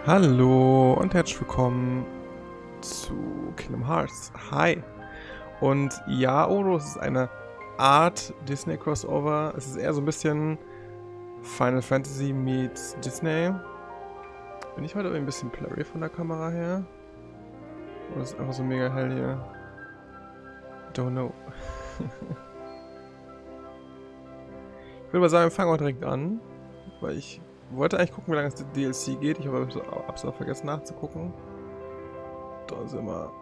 Hallo und herzlich willkommen zu Kingdom Hearts. Hi. Und ja, Odo, es ist eine Art Disney-Crossover. Es ist eher so ein bisschen Final Fantasy meets Disney. Bin ich heute irgendwie ein bisschen blurry von der Kamera her? Oder ist es einfach so mega hell hier? Don't know. Ich würde mal sagen, wir fangen auch direkt an, weil ich wollte eigentlich gucken, wie lange das DLC geht. Ich habe absolut vergessen nachzugucken. Da sind wir.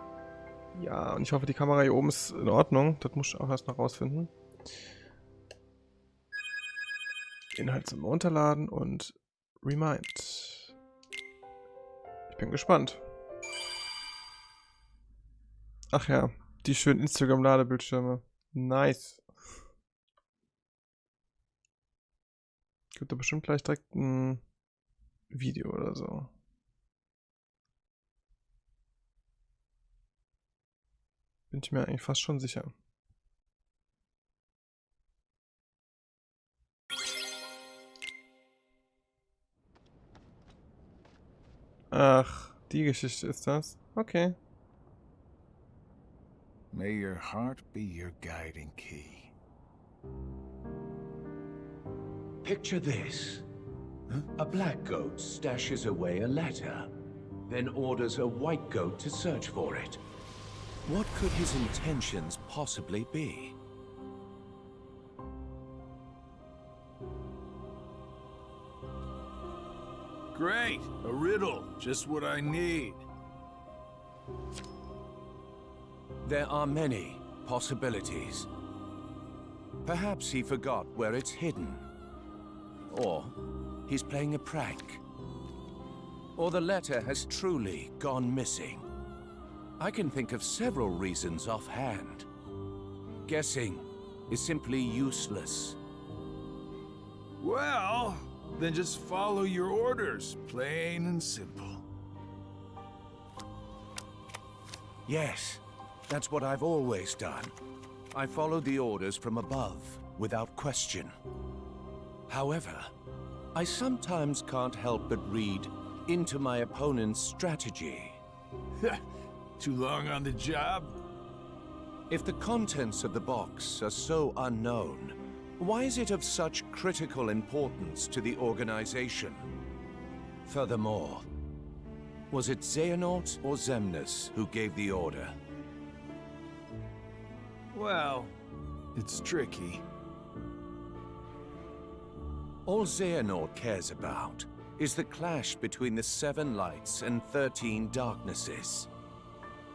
Ja, und ich hoffe, die Kamera hier oben ist in Ordnung. Das muss ich auch erst noch rausfinden. Inhalt zum Runterladen und Remind. Ich bin gespannt. Ach ja, die schönen Instagram-Ladebildschirme. Nice. Gibt da bestimmt gleich direkt ein Video oder so. Bin ich mir eigentlich fast schon sicher. Ach, die Geschichte ist das. Okay. May your heart be your guiding key. Picture this. A black goat stashes away a letter, then orders a white goat to search for it. What could his intentions possibly be? Great! A riddle. Just what I need. There are many possibilities. Perhaps he forgot where it's hidden. Or he's playing a prank. Or the letter has truly gone missing. I can think of several reasons offhand. Guessing is simply useless. Well, then just follow your orders. Plain and simple. Yes, that's what I've always done. I follow the orders from above, without question. However, I sometimes can't help but read into my opponent's strategy. Too long on the job? If the contents of the box are so unknown, why is it of such critical importance to the organization? Furthermore, was it Xehanort or Xemnas who gave the order? Well, it's tricky. All Xehanort cares about is the clash between the 7 lights and 13 darknesses.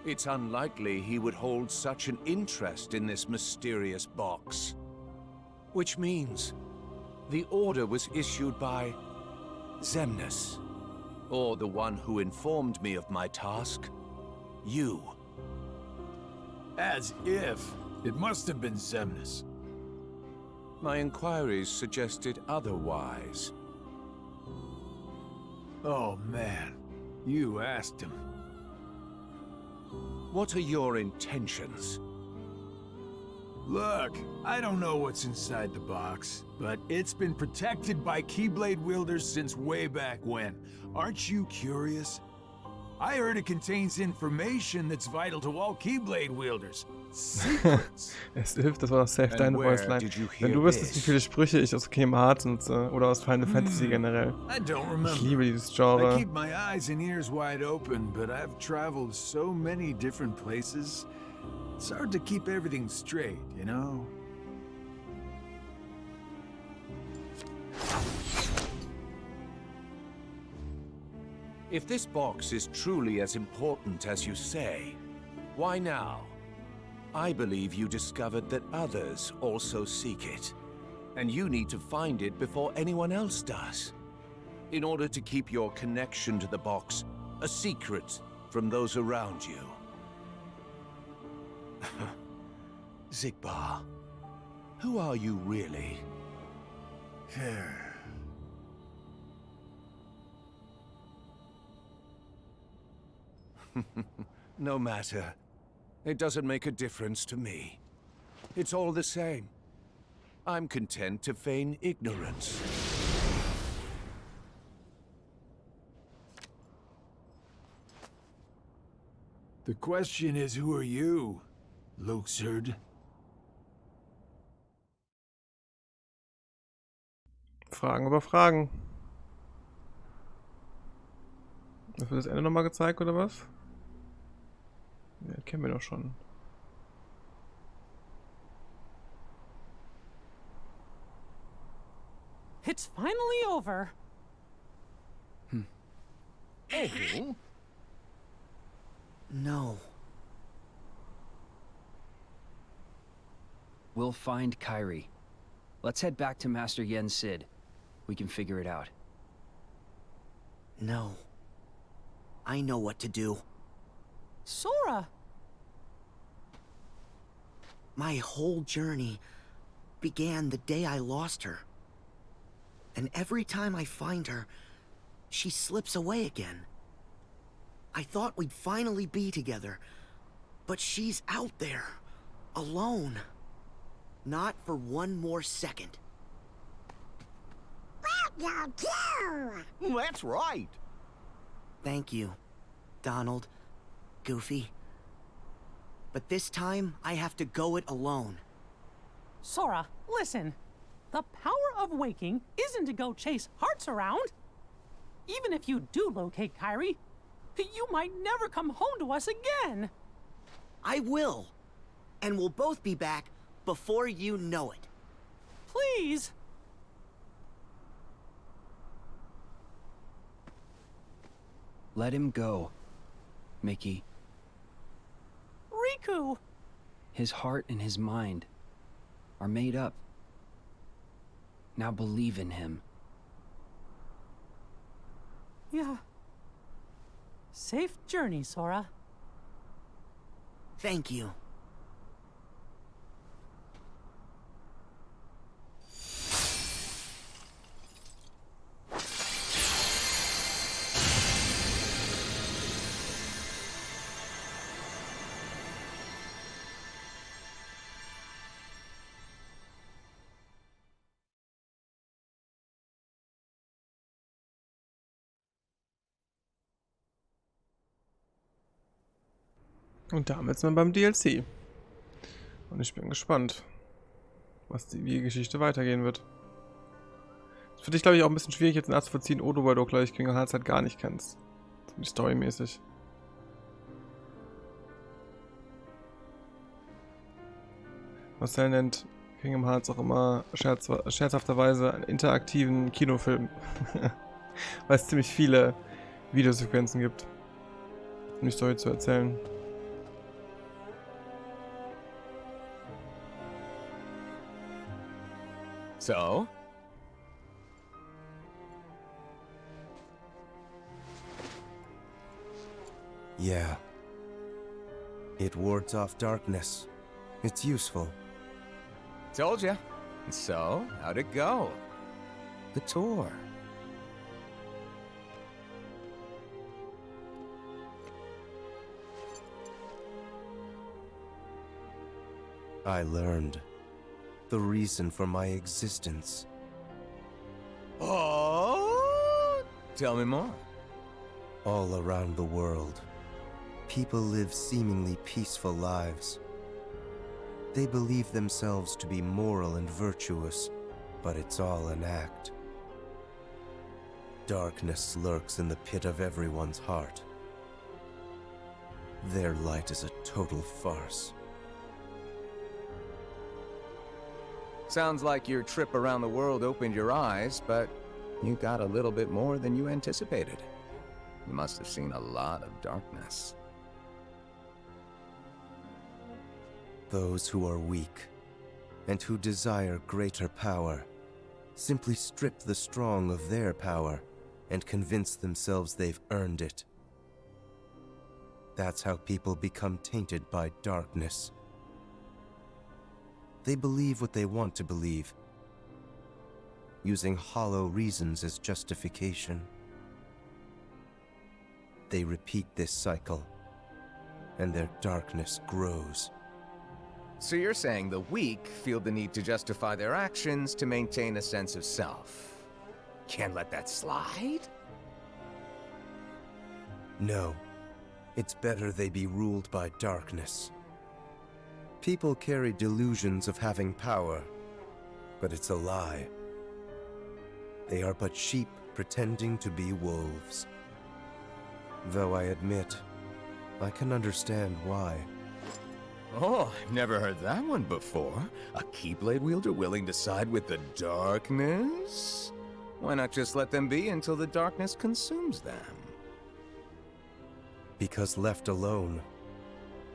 It's unlikely he would hold such an interest in this mysterious box. Which means the order was issued by Xemnas, or the one who informed me of my task, you. As if. It must have been Xemnas. My inquiries suggested otherwise. Oh man, you asked him. What are your intentions? Look, I don't know what's inside the box, but it's been protected by Keyblade wielders since way back when. Aren't you curious? I heard it contains information that's vital to all Keyblade wielders. Secrets. Es hilft, das war doch safe deine Voiceline. Wenn du wüsstest, wie viele Sprüche ich aus Kingdom Hearts nutze oder aus Final Fantasy generell. Ich liebe dieses Genre. I keep my eyes and ears wide open, but I've traveled so many different places. It's hard to keep everything straight, you know? If this box is truly as important as you say, why now? I believe you discovered that others also seek it, and you need to find it before anyone else does, in order to keep your connection to the box a secret from those around you. Xigbar, who are you really? No matter. It doesn't make a difference to me. It's all the same. I'm content to feign ignorance. The question is, who are you, Luxord? Fragen über Fragen. Das wird das Ende nochmal gezeigt, oder was? Ja, kennen wir doch schon. It's finally over. Oh? No. We'll find Kyrie. Let's head back to Master Yen Sid. We can figure it out. No. I know what to do. Sora! My whole journey began the day I lost her. And every time I find her, she slips away again. I thought we'd finally be together, but she's out there, alone. Not for one more second. That's right. Thank you, Donald, Goofy. But this time, I have to go it alone. Sora, listen. The power of waking isn't to go chase hearts around. Even if you do locate Kyrie, you might never come home to us again. I will. And we'll both be back before you know it. Please. Let him go, Mickey. Riku! His heart and his mind are made up. Now believe in him. Yeah. Safe journey, Sora. Thank you. Und damit sind wir beim DLC. Und ich bin gespannt, wie die Geschichte weitergehen wird. Das für dich, glaube ich, auch ein bisschen schwierig jetzt nachzuvollziehen, Odo, weil du, glaube ich, Kingdom Hearts halt gar nicht kennst. Ziemlich storymäßig. Marcel nennt Kingdom Hearts auch immer scherzhafterweise einen interaktiven Kinofilm. Weil es ziemlich viele Videosequenzen gibt, um die Story zu erzählen. So? Yeah. It wards off darkness. It's useful. Told ya. So, how'd it go? The tour. I learned the reason for my existence. Oh? Tell me more. All around the world, people live seemingly peaceful lives. They believe themselves to be moral and virtuous, but it's all an act. Darkness lurks in the pit of everyone's heart. Their light is a total farce. Sounds like your trip around the world opened your eyes, but you got a little bit more than you anticipated. You must have seen a lot of darkness. Those who are weak and who desire greater power simply strip the strong of their power and convince themselves they've earned it. That's how people become tainted by darkness. They believe what they want to believe, using hollow reasons as justification. They repeat this cycle, and their darkness grows. So you're saying the weak feel the need to justify their actions to maintain a sense of self. Can't let that slide? No, It's better they be ruled by darkness. People carry delusions of having power, but it's a lie. They are but sheep pretending to be wolves. Though I admit, I can understand why. Oh, I've never heard that one before. A Keyblade wielder willing to side with the darkness? Why not just let them be until the darkness consumes them? Because left alone,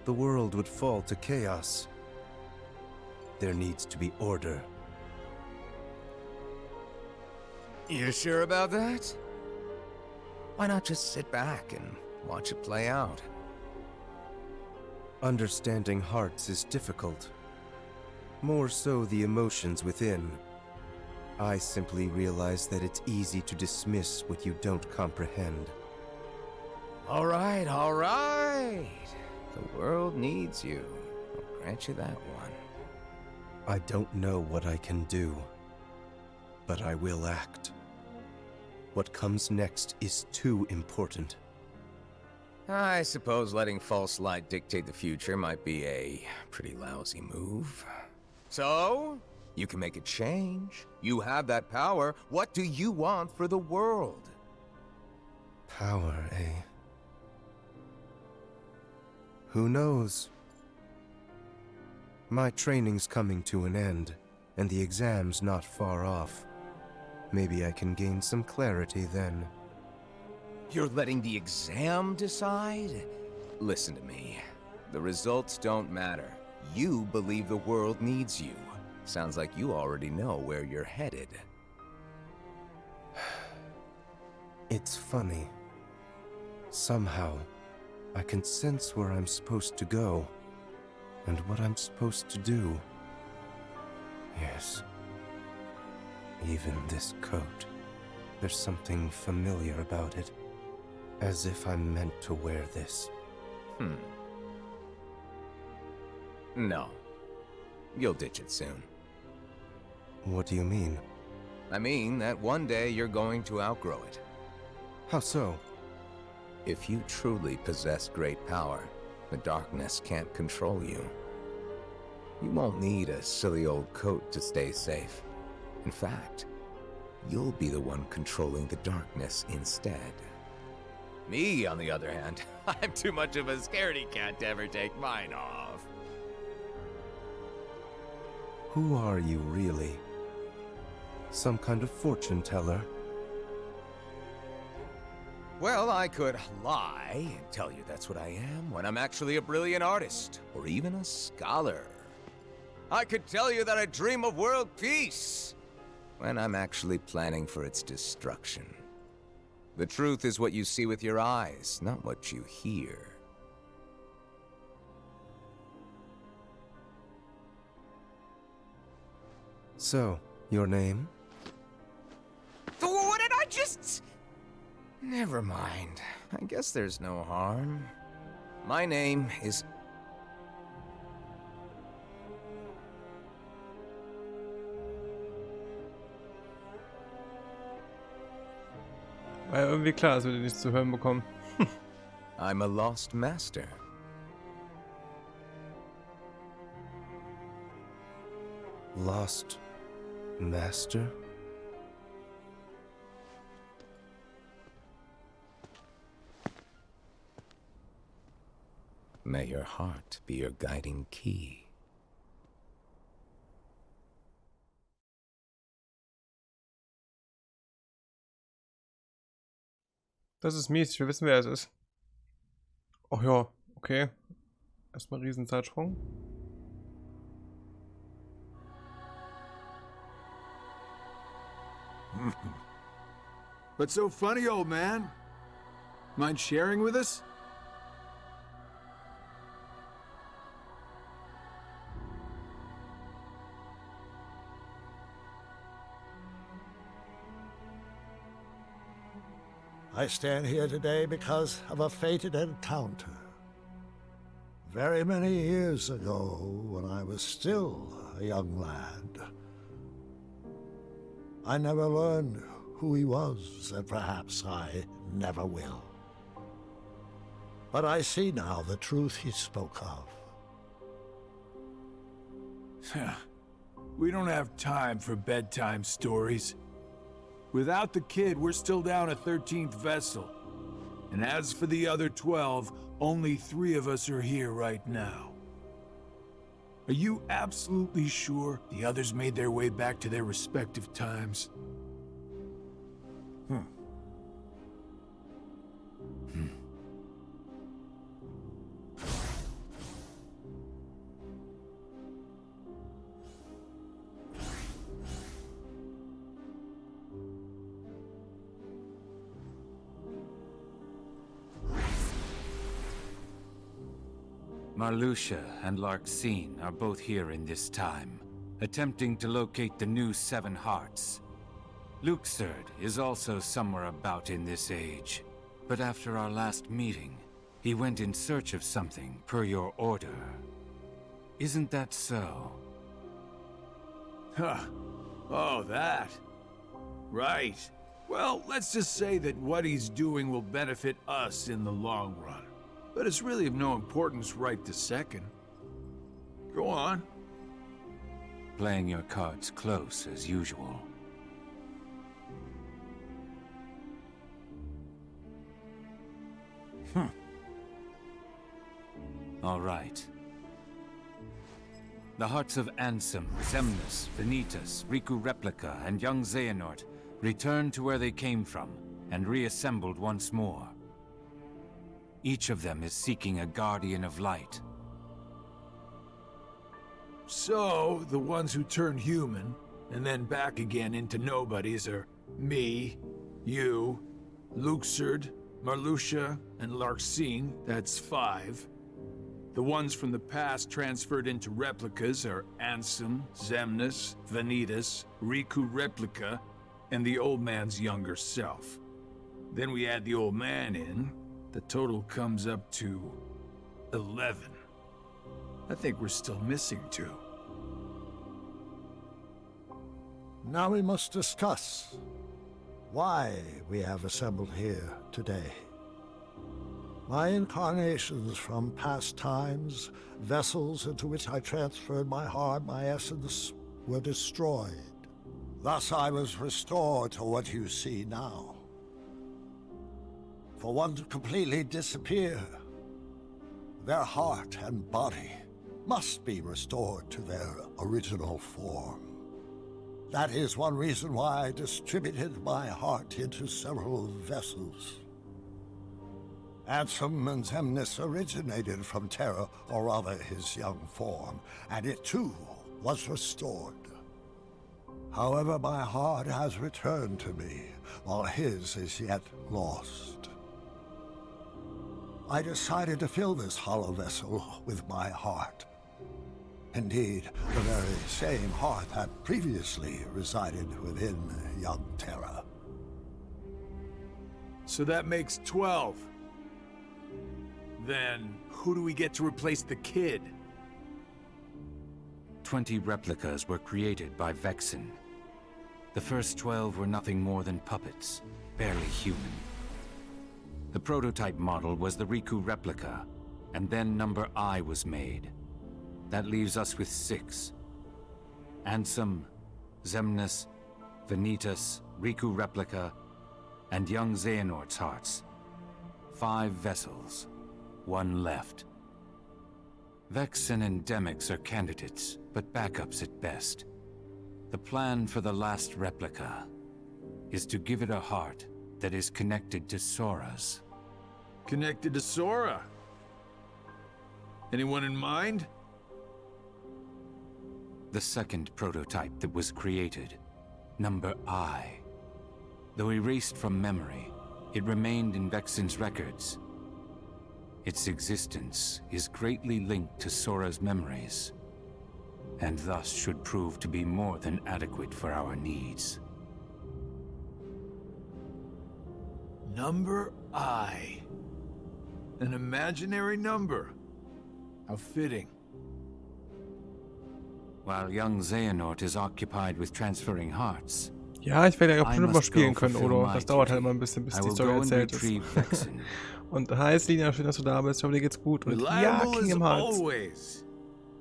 the world would fall to chaos. There needs to be order. You sure about that? Why not just sit back and watch it play out? Understanding hearts is difficult. More so the emotions within. I simply realize that it's easy to dismiss what you don't comprehend. All right, all right. The world needs you. I'll grant you that one. I don't know what I can do, but I will act. What comes next is too important. I suppose letting false light dictate the future might be a pretty lousy move. So, you can make a change. You have that power. What do you want for the world? Power, eh? Who knows? My training's coming to an end, and the exam's not far off. Maybe I can gain some clarity then. You're letting the exam decide? Listen to me. The results don't matter. You believe the world needs you. Sounds like you already know where you're headed. It's funny. Somehow, I can sense where I'm supposed to go, and what I'm supposed to do. Yes. Even this coat. There's something familiar about it. As if I'm meant to wear this. No. You'll ditch it soon. What do you mean? I mean that one day you're going to outgrow it. How so? If you truly possess great power, the darkness can't control you. You won't need a silly old coat to stay safe. In fact, you'll be the one controlling the darkness instead. Me, on the other hand, I'm too much of a scaredy cat to ever take mine off. Who are you, really? Some kind of fortune teller? Well, I could lie and tell you that's what I am when I'm actually a brilliant artist, or even a scholar. I could tell you that I dream of world peace when I'm actually planning for its destruction. The truth is what you see with your eyes, not what you hear. So, your name? What did I just... Never mind. I guess there's no harm. My name is... War ja irgendwie klar, dass wir den nicht zu hören bekommen. I'm a lost master. Lost master? May your heart be your guiding key. Das ist mies, ich will wissen, wer es ist. Ach ja, okay. Erstmal Riesenzeitsprung. What's so funny, old man? Mind sharing with us? I stand here today because of a fated encounter. Very many years ago, when I was still a young lad. I never learned who he was, and perhaps I never will. But I see now the truth he spoke of. We don't have time for bedtime stories. Without the kid, we're still down a 13th vessel. And as for the other 12, only 3 of us are here right now. Are you absolutely sure the others made their way back to their respective times? Marluxia and Larxene are both here in this time, attempting to locate the new 7 hearts. Luxord is also somewhere about in this age, but after our last meeting, he went in search of something per your order. Isn't that so? Huh. Oh, that. Right. Well, let's just say that what he's doing will benefit us in the long run. But it's really of no importance right this second. Go on. Playing your cards close as usual. All right. The hearts of Ansem, Xemnas, Vanitas, Riku Replica, and young Xehanort returned to where they came from and reassembled once more. Each of them is seeking a guardian of light. So, the ones who turned human, and then back again into nobodies are me, you, Luxord, Marluxia, and Larxene, that's 5. The ones from the past transferred into replicas are Ansem, Xemnas, Vanitas, Riku Replica, and the old man's younger self. Then we add the old man in. The total comes up to 11. I think we're still missing 2. Now we must discuss why we have assembled here today. My incarnations from past times, vessels into which I transferred my heart, my essence, were destroyed. Thus I was restored to what you see now. For one to completely disappear, their heart and body must be restored to their original form. That is one reason why I distributed my heart into several vessels. Ansem and Xemnas originated from Terra, or rather his young form, and it too was restored. However, my heart has returned to me, while his is yet lost. I decided to fill this hollow vessel with my heart. Indeed, the very same heart that previously resided within young Terra. So that makes 12. Then, who do we get to replace the kid? 20 replicas were created by Vexen. The first 12 were nothing more than puppets, barely human. The prototype model was the Riku replica, and then number I was made. That leaves us with 6. Ansem, Xemnas, Vanitas, Riku replica, and young Xehanort's hearts. 5 vessels, 1 left. Vexen and Demyx are candidates, but backups at best. The plan for the last replica is to give it a heart that is connected to Sora's. Connected to Sora? Anyone in mind? The second prototype that was created, number I. Though erased from memory, it remained in Vexen's records. Its existence is greatly linked to Sora's memories, and thus should prove to be more than adequate for our needs. Number I. An imaginary number. How fitting. While young Xehanort is occupied with transferring hearts, Ja, ich werde ja auch I bestimmt mal must spielen go können, fulfill oder? my Das dauert halt duty. immer ein bisschen, bis I die will Story go and erzählt ist. retrieve Vexen Und hi Selina, schön, dass du da bist. Ich hoffe, dir geht's gut. Und ja, Reliable as Kingdom Hearts. always.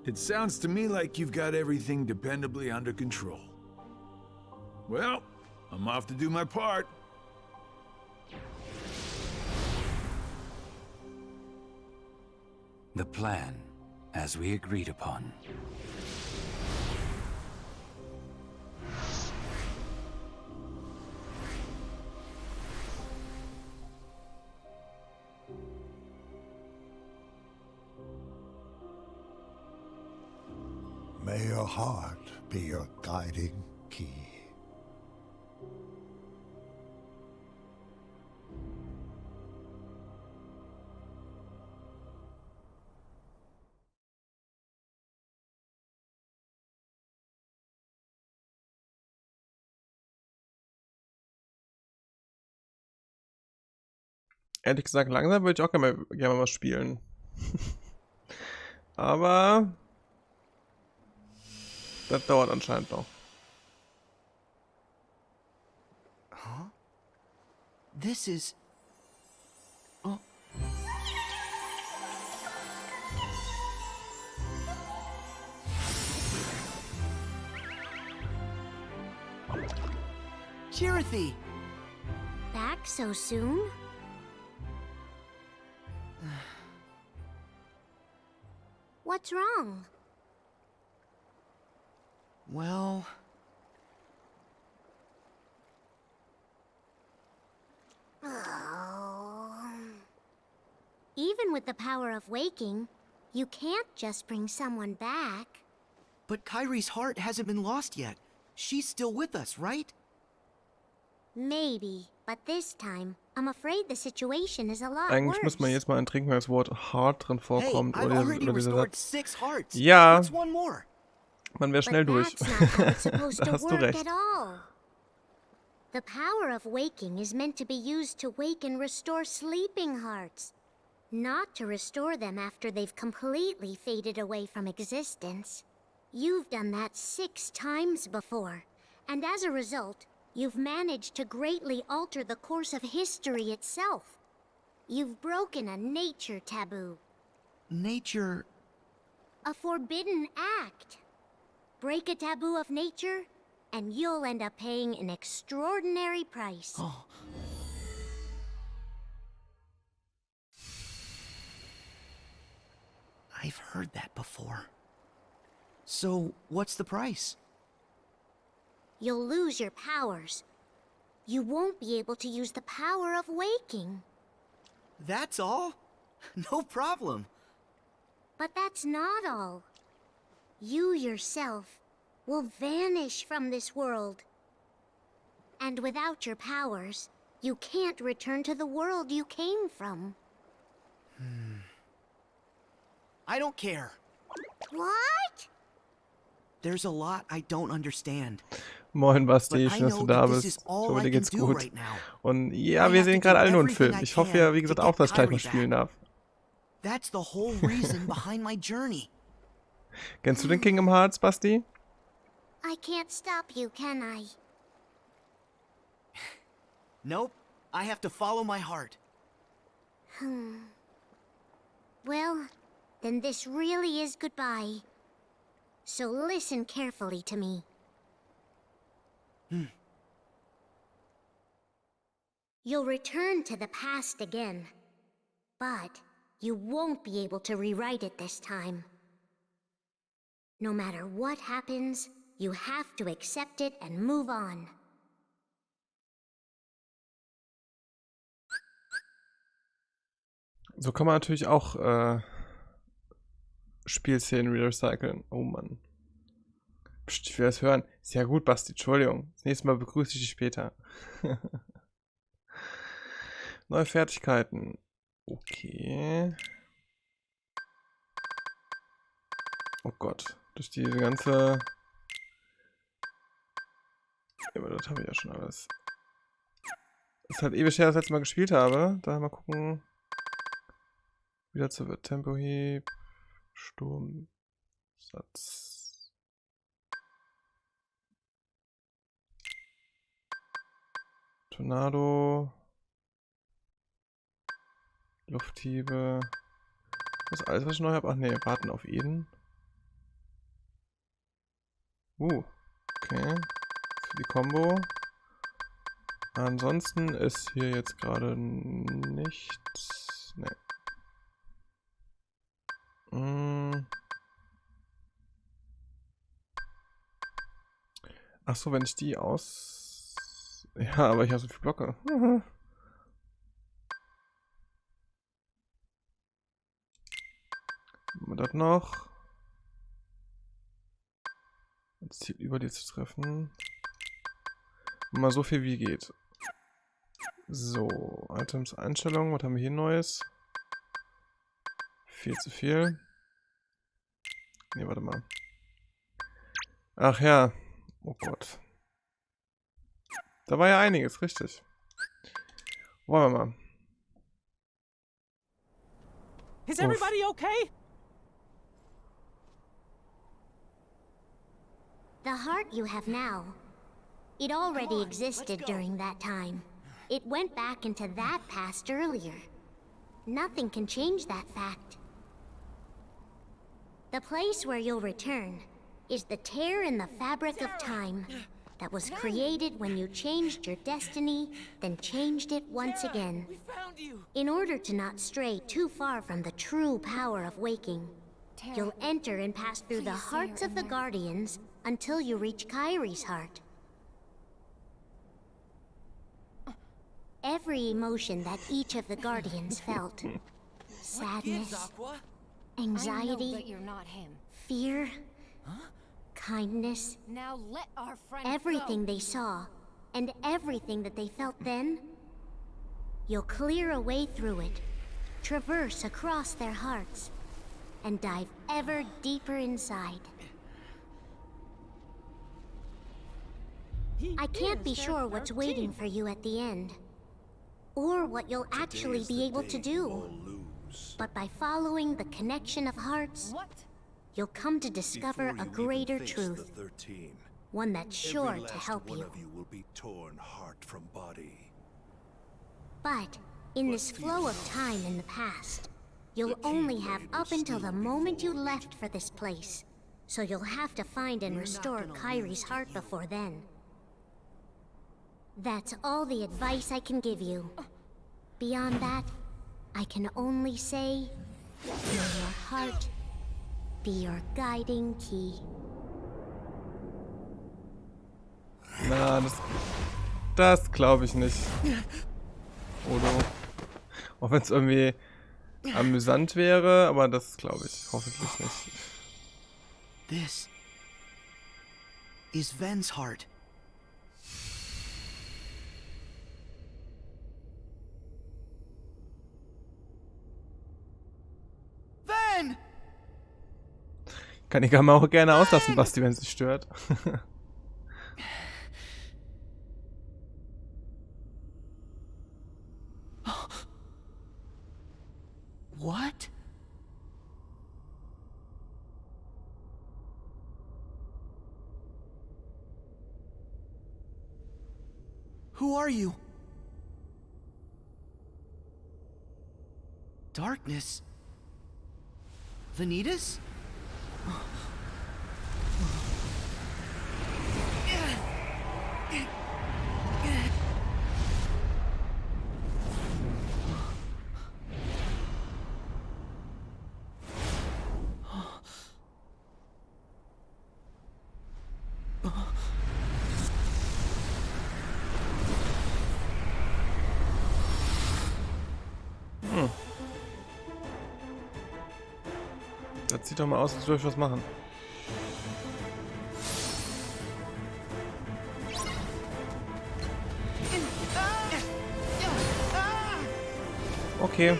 It sounds to me like you've got everything dependably under control. Well, I'm off to do my part. The plan, as we agreed upon. May your heart be your guiding key. Ehrlich gesagt, langsam würde ich auch gerne mal was spielen. Aber das dauert anscheinend noch. Huh? This is... Oh. Chirithy! Back so soon? What's wrong? Well... Oh. Even with the power of waking, you can't just bring someone back. But Kairi's heart hasn't been lost yet. She's still with us, right? Maybe, but this time, I'm afraid the situation is a lot Eigentlich worse. muss man jetzt mal trinken, wenn das Wort hart drin Hey, vorkommt. I've Oder already dieser restored Satz. 6 hearts. Ja, What's one more? man wäre schnell But durch. that's not how it's supposed Da to hast du work recht. at all. The power of waking is meant to be used to wake and restore sleeping hearts, not to restore them after they've completely faded away from existence. You've done that 6 times before, and as a result, you've managed to greatly alter the course of history itself. You've broken a nature taboo. Nature... A forbidden act. Break a taboo of nature, and you'll end up paying an extraordinary price. Oh. I've heard that before. So, what's the price? You'll lose your powers. You won't be able to use the power of waking. That's all? No problem. But that's not all. You yourself will vanish from this world. And without your powers, you can't return to the world you came from. I don't care. What? There's a lot I don't understand. Moin Basti, But I schön, dass du know da that this bist. is Ich all hoffe, I dir can geht's do gut. right now. Und ja, I wir have sehen to gerade do alle nur einen everything Film. I Ich hoffe can ja, wie to gesagt, get auch, dass ich gleich mal Kairi spielen back. darf. That's the whole reason behind my journey. Kennst du den Kingdom Hearts, Basti? I can't stop you, can I? Nope. I have to follow my heart. Well, then this really is goodbye. So listen carefully to me. You'll return to the past again, but you won't be able to rewrite it this time. No matter what happens, you have to accept it and move on. So kann man natürlich auch Spielszenen recyceln. Oh Mann. Psst, ich will das hören. Ist ja gut, Basti, Entschuldigung. Das nächste Mal begrüße ich dich später. Neue Fertigkeiten. Okay. Oh Gott. Durch diese ganze... Ja, aber das habe ich ja schon alles. Ist halt ewig her, dass ich das letzte Mal gespielt habe. Daher mal gucken. Wieder zu wird. Tempohieb. Sturm. Satz. Tornado. Lufthiebe. Das ist alles, was ich neu habe. Ach ne, warten auf ihn. Okay. Für die Combo. Ansonsten ist hier jetzt gerade nichts. Ne. Ach so, wenn ich die aus... Ja, aber ich habe so viele Blöcke. Machen wir das noch. Das Ziel über dir zu treffen. Mal so viel wie geht. So, Items, Einstellungen. Was haben wir hier Neues? Viel zu viel. Ne, warte mal. Ach ja. Oh Gott. Da war ja einiges, richtig. Wollen wir mal. Is everybody okay? The heart you have now, it already existed during that time. It went back into that past earlier. Nothing can change that fact. The place where you'll return is the tear in the fabric of time that was created when you changed your destiny, then changed it once again. In order to not stray too far from the true power of waking, you'll enter and pass through the hearts of the Guardians until you reach Kyrie's heart. Every emotion that each of the Guardians felt, sadness, anxiety, fear, kindness, now let our friend everything they saw, and everything that they felt then, you'll clear a way through it, traverse across their hearts, and dive ever deeper inside. I can't be sure what's waiting for you at the end, or what you'll actually be able to do. But by following the connection of hearts, you'll come to discover a greater truth. One that's sure to help you. Will be torn heart from body. But in this flow of time in the past, you'll only have up until the moment you left for this place. So you'll have to find and restore Kyrie's heart before then. That's all the advice I can give you. Beyond that, I can only say, may your heart be your guiding key. Na, das glaube ich nicht. Oder? Auch wenn es irgendwie amüsant wäre, aber das glaube ich hoffentlich nicht. This is Ven's heart. Ven! Kann die Kamera auch gerne auslassen, Basti, wenn es dich stört. What? Who are you? Darkness? Vanitas? Das sieht doch mal aus, als würde ich was machen. Okay.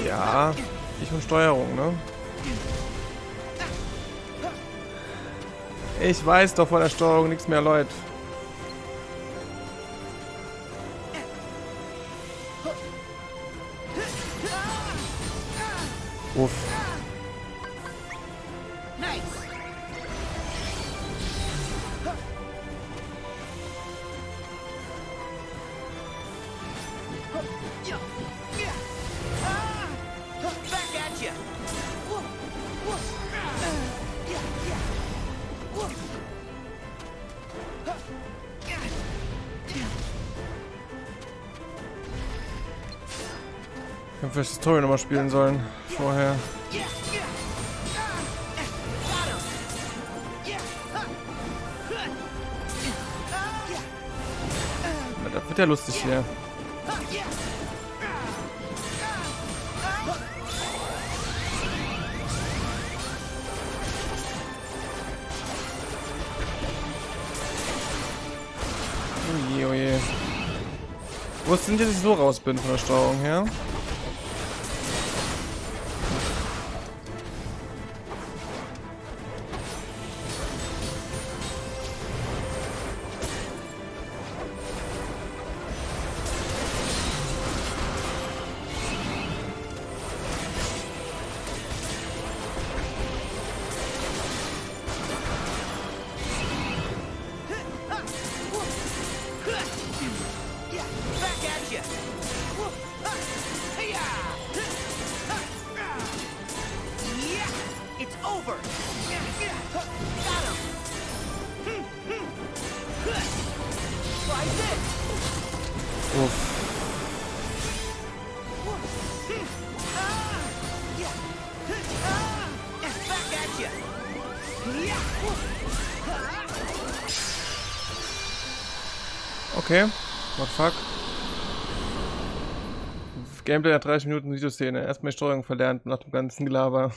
Ja, ich und Steuerung, ne? Ich weiß doch von der Steuerung nichts mehr, Leute. Uff. Ich hätte vielleicht die Story nochmal spielen sollen. Vorher. Das wird ja lustig hier. Oje, oje. Wo sind jetzt, dass ich so raus bin von der Steuerung her? Okay, what fuck. Gameplay hat 30 Minuten Videoszene. Erstmal die Steuerung verlernt nach dem ganzen Gelaber.